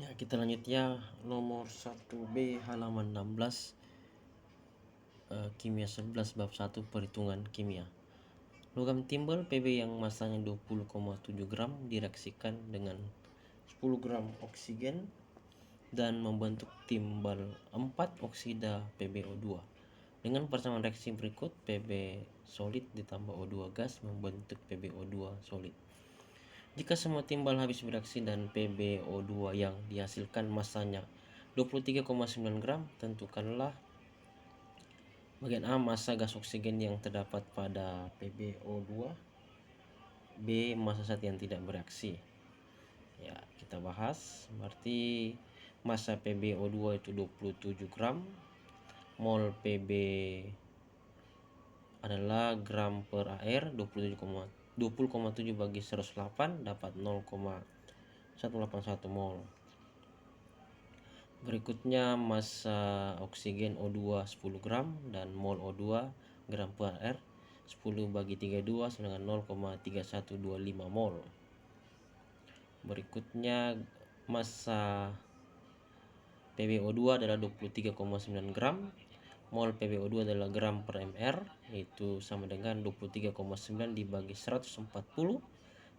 Ya, kita lanjut ya, nomor 1B halaman 16, kimia 11 bab 1 perhitungan kimia. Logam timbal Pb yang masanya 20,7 gram direaksikan dengan 10 gram oksigen dan membentuk timbal 4 oksida PbO2. Dengan persamaan reaksi berikut, Pb solid ditambah O2 gas membentuk PbO2 solid. Jika semua timbal habis bereaksi dan PbO2 yang dihasilkan masanya 23,9 gram, tentukanlah bagian A massa gas oksigen yang terdapat pada PbO2, B massa zat yang tidak bereaksi. Ya, kita bahas. Berarti massa PbO2 itu 27 gram, mol Pb adalah gram per air, 20,7 bagi 108 dapat 0,181 mol. Berikutnya massa oksigen O2 10 gram dan mol O2 gram per air, 10 bagi 32 dengan 0,3125 mol. Berikutnya massa PbO2 adalah 23,9 gram, mol PbO2 adalah gram per mr, yaitu sama dengan 23,9 dibagi 140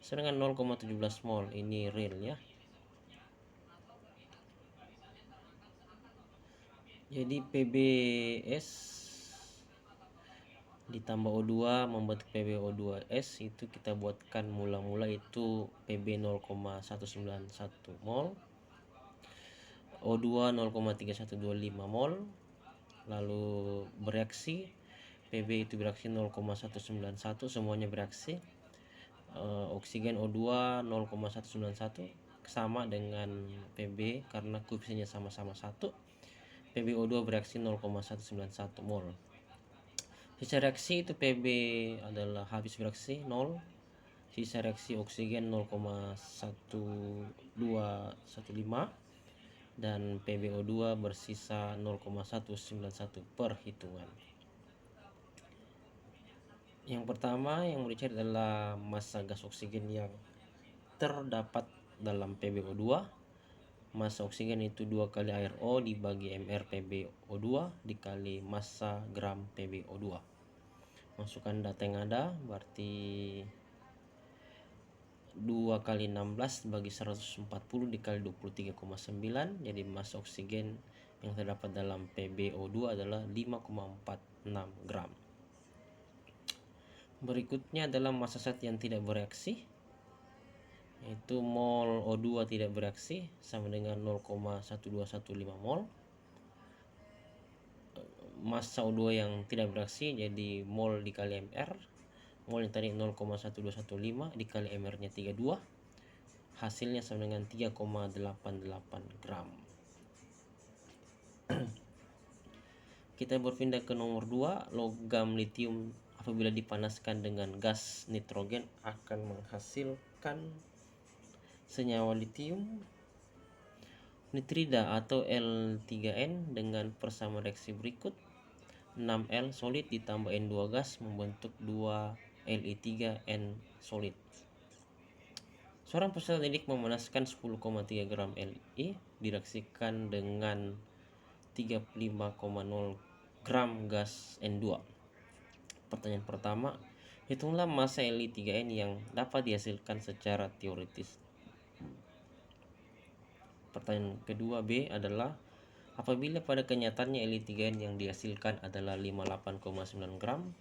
sedangkan 0,17 mol. Ini real ya. Jadi PbS ditambah O2 membentuk PbO2S, itu kita buatkan mula-mula itu Pb 0,191 mol, O2 0,3125 mol, lalu bereaksi Pb itu bereaksi 0,191, semuanya bereaksi. Oksigen O2 0,191 sama dengan Pb karena koefisiennya sama-sama 1. PbO2 bereaksi 0,191 mol. Sisa reaksi itu Pb adalah habis bereaksi 0, sisa reaksi oksigen 0,1215 dan PbO2 bersisa 0,191 per hitungan. Yang pertama yang mau dicari adalah massa gas oksigen yang terdapat dalam PbO2. Massa oksigen itu 2 kali air O dibagi mr PbO2 dikali massa gram PbO2. Masukkan data yang ada, berarti 2 kali 16 bagi 140 dikali 23,9, jadi massa oksigen yang terdapat dalam PbO2 adalah 5,46 gram. Berikutnya adalah massa zat yang tidak bereaksi, yaitu mol O2 tidak bereaksi sama dengan 0,1215 mol. Massa O2 yang tidak bereaksi jadi mol dikali mr, mol yang tadi 0,1215 dikali mr nya 32, hasilnya sama dengan 3,88 gram. Kita berpindah ke nomor 2. Logam litium apabila dipanaskan dengan gas nitrogen akan menghasilkan senyawa litium nitrida atau L3N dengan persamaan reaksi berikut. 6L solid ditambah N2 gas membentuk 2Li3N solid. Seorang peserta didik memanaskan 10,3 gram Li direaksikan dengan 35,0 gram gas N2. Pertanyaan pertama, hitunglah massa Li3N yang dapat dihasilkan secara teoritis. Pertanyaan kedua B adalah, apabila pada kenyataannya Li3N yang dihasilkan adalah 58,9 gram,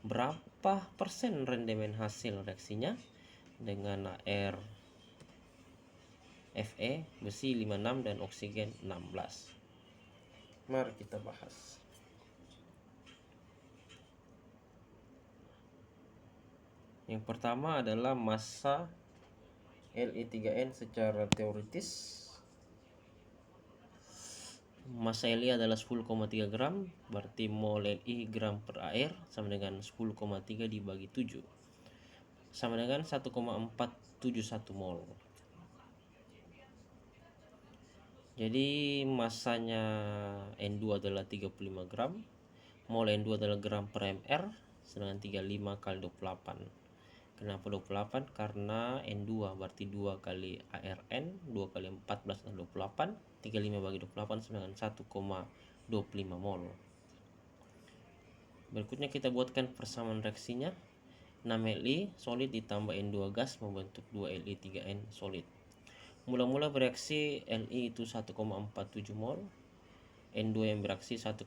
berapa persen rendemen hasil reaksinya dengan air Fe besi 56 dan oksigen 16. Mari kita bahas. Yang pertama adalah massa Li3N secara teoritis. Massa Li adalah 10,3 gram, berarti mol Li gram per air sama dengan 10,3 dibagi 7 sama dengan 1,471 mol. Jadi massanya N2 adalah 35 gram, mol N2 adalah gram per mr, sedangkan 35 kali 28. Kenapa 28? Karena N2 berarti 2 kali ARN, 2 kali 14 adalah 28, 35 bagi 28 sama dengan 1,25 mol. Berikutnya kita buatkan persamaan reaksinya. 6Li solid ditambah N2 gas membentuk 2Li3N solid. Mula-mula bereaksi Li itu 1,47 mol, N2 yang bereaksi 1,25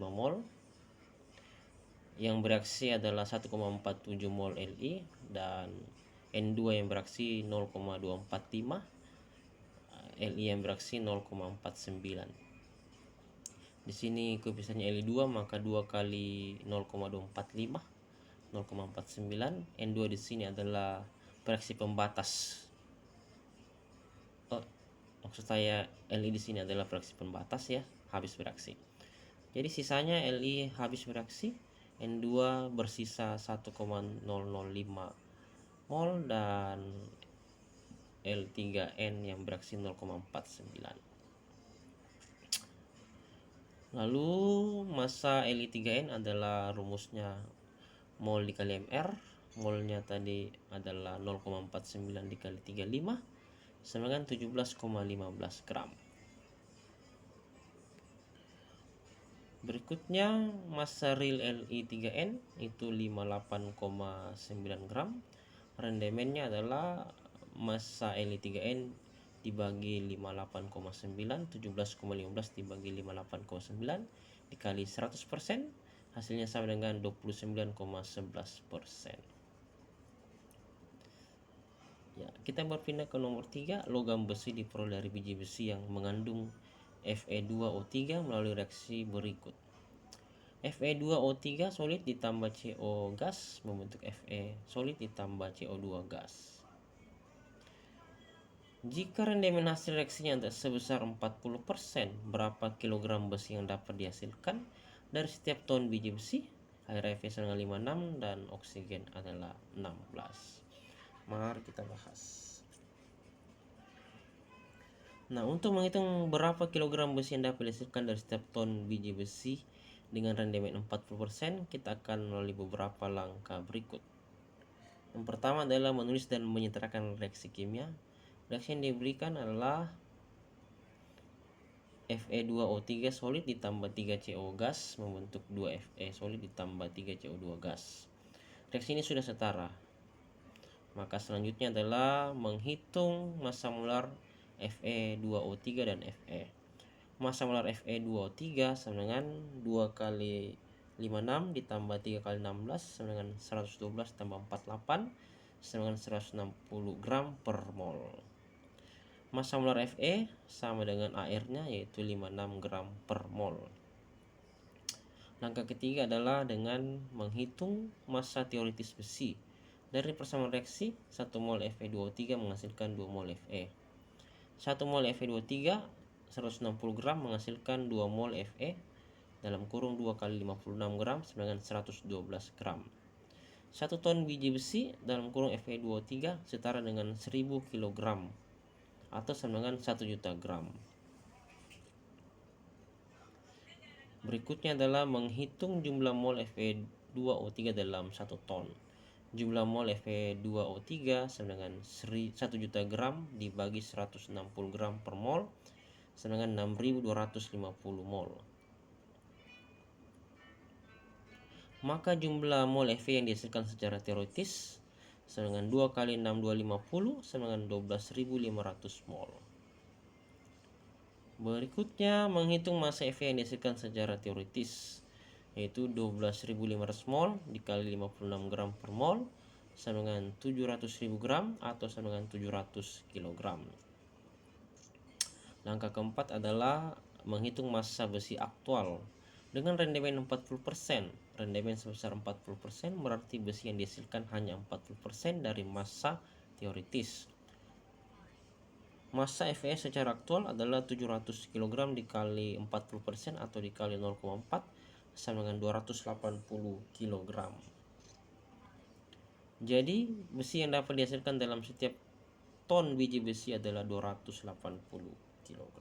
mol. Yang bereaksi adalah 1,47 mol Li dan N2 yang bereaksi 0,245, Li yang bereaksi 0,49. Di sini koefisiennya Li2, maka 2 kali 0,245 0,49. N2 di sini adalah bereaksi pembatas. Maksud saya Li di sini adalah bereaksi pembatas ya, habis bereaksi. Jadi sisanya Li habis bereaksi, N2 bersisa 1,005 mol dan L3N yang bereaksi 0,49. Lalu massa Li3N adalah rumusnya mol dikali Mr. Molnya tadi adalah 0,49 dikali 35 sama dengan 17,15 gram. Berikutnya massa real Li3N itu 58,9 gram. Rendemennya adalah massa Li3N dibagi 58,9, 17,15 dibagi 58,9 dikali 100%, hasilnya sama dengan 29,11%. Ya, kita berpindah ke nomor 3. Logam besi diperoleh dari biji besi yang mengandung Fe2O3 melalui reaksi berikut. Fe2O3 solid ditambah CO gas membentuk Fe solid ditambah CO2 gas. Jika rendemen hasil reaksinya sebesar 40%, berapa kilogram besi yang dapat dihasilkan dari setiap ton biji besi? Air Fe sama dengan 56 dan oksigen adalah 16. Mari kita bahas. Nah, untuk menghitung berapa kilogram besi yang dapat dihasilkan dari setiap ton biji besi dengan rendemen 40%, kita akan melalui beberapa langkah berikut. Yang pertama adalah menulis dan menyetarakan reaksi kimia. Reaksi yang diberikan adalah Fe2O3 solid ditambah 3CO gas membentuk 2Fe solid ditambah 3CO2 gas. Reaksi ini sudah setara. Maka selanjutnya adalah menghitung massa molar Fe2O3 dan Fe. Massa molar Fe2O3 sama dengan 2 kali 56 ditambah 3 kali 16 sama dengan 112 tambah 48 sama dengan 160 gram per mol. Massa molar Fe sama dengan airnya yaitu 56 gram per mol. Langkah ketiga adalah dengan menghitung massa teoritis besi. Dari persamaan reaksi, 1 mol Fe2O3 menghasilkan 2 mol Fe. 1 mol Fe2O3 160 gram menghasilkan 2 mol Fe dalam kurung 2 kali 56 gram sama dengan 112 gram. 1 ton biji besi dalam kurung Fe2O3 setara dengan 1000 kg atau sama dengan 1 juta gram. Berikutnya adalah menghitung jumlah mol Fe2O3 dalam 1 ton. Jumlah mol Fe2O3 sama dengan 1 juta gram dibagi 160 gram per mol sama dengan 6250 mol. Maka jumlah mol Fe yang dihasilkan secara teoritis sama dengan 2 kali 6250 sama dengan 12.500 mol. Berikutnya menghitung massa Fe yang dihasilkan secara teoritis, yaitu 12.500 mol dikali 56 gram per mol sama dengan 700.000 gram atau sama dengan 700 kg. Langkah keempat adalah menghitung massa besi aktual dengan rendemen 40%. Rendemen sebesar 40% berarti besi yang dihasilkan hanya 40% dari massa teoritis. Massa Fe secara aktual adalah 700 kg dikali 40% atau dikali 0,4 sama dengan 280 kg. Jadi besi yang dapat dihasilkan dalam setiap ton biji besi adalah 280 kg.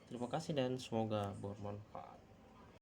Terima kasih dan semoga bermanfaat.